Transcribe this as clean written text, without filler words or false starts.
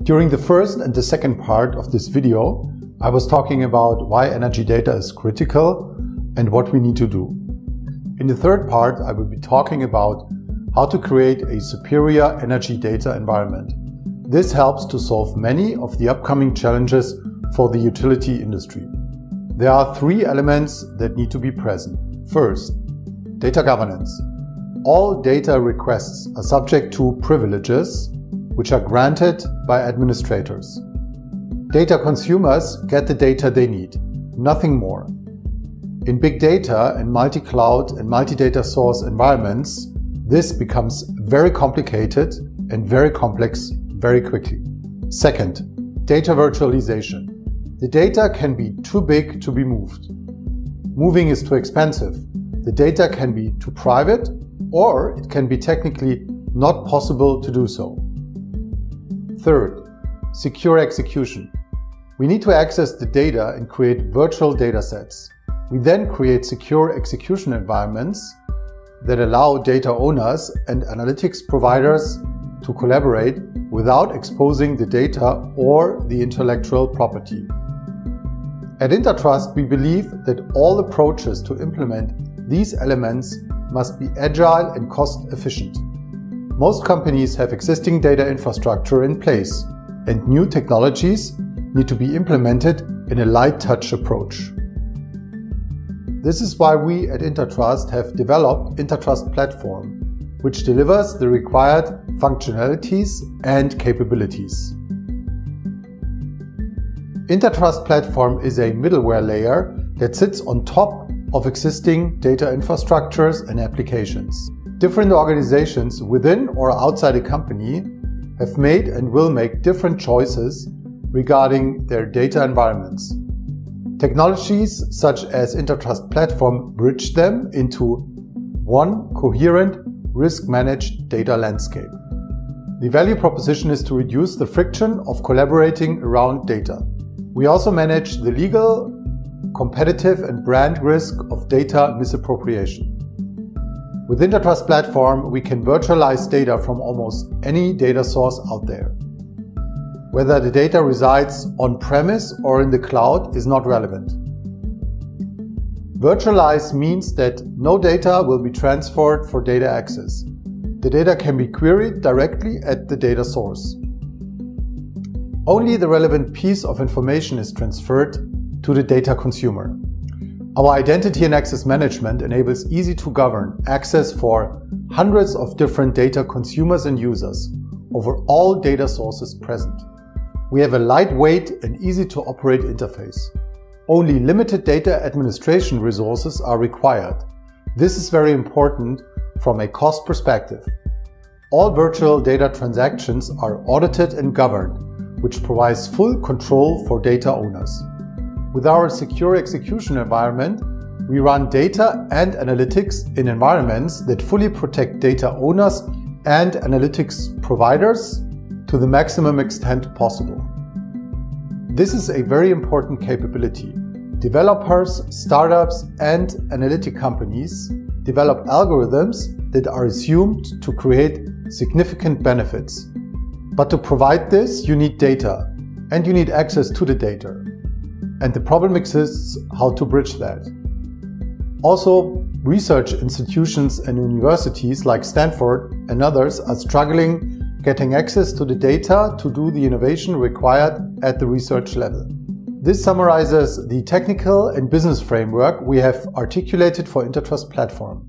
During the first and the second part of this video, I was talking about why energy data is critical and what we need to do. In the third part, I will be talking about how to create a superior energy data environment. This helps to solve many of the upcoming challenges for the utility industry. There are three elements that need to be present. First, data governance. All data requests are subject to privileges, which are granted by administrators. Data consumers get the data they need, nothing more. In big data and multi-cloud and multi-data source environments, this becomes very complicated and very complex very quickly. Second, data virtualization. The data can be too big to be moved. Moving is too expensive. The data can be too private, or it can be technically not possible to do so. Third, secure execution. We need to access the data and create virtual datasets. We then create secure execution environments that allow data owners and analytics providers to collaborate without exposing the data or the intellectual property. At Intertrust, we believe that all approaches to implement these elements must be agile and cost efficient. Most companies have existing data infrastructure in place, and new technologies need to be implemented in a light touch approach. This is why we at Intertrust have developed Intertrust Platform, which delivers the required functionalities and capabilities. Intertrust Platform is a middleware layer that sits on top of existing data infrastructures and applications. Different organizations within or outside a company have made and will make different choices regarding their data environments. Technologies such as Intertrust Platform bridge them into one coherent, risk-managed data landscape. The value proposition is to reduce the friction of collaborating around data. We also manage the legal, competitive and brand risk of data misappropriation. With Intertrust Platform, we can virtualize data from almost any data source out there. Whether the data resides on-premise or in the cloud is not relevant. Virtualize means that no data will be transferred for data access. The data can be queried directly at the data source. Only the relevant piece of information is transferred to the data consumer. Our identity and access management enables easy to govern access for hundreds of different data consumers and users over all data sources present. We have a lightweight and easy to operate interface. Only limited data administration resources are required. This is very important from a cost perspective. All virtual data transactions are audited and governed, which provides full control for data owners. With our secure execution environment, we run data and analytics in environments that fully protect data owners and analytics providers to the maximum extent possible. This is a very important capability. Developers, startups, and analytic companies develop algorithms that are assumed to create significant benefits. But to provide this, you need data, and you need access to the data. And the problem exists how to bridge that. Also, research institutions and universities like Stanford and others are struggling getting access to the data to do the innovation required at the research level. This summarizes the technical and business framework we have articulated for Intertrust Platform.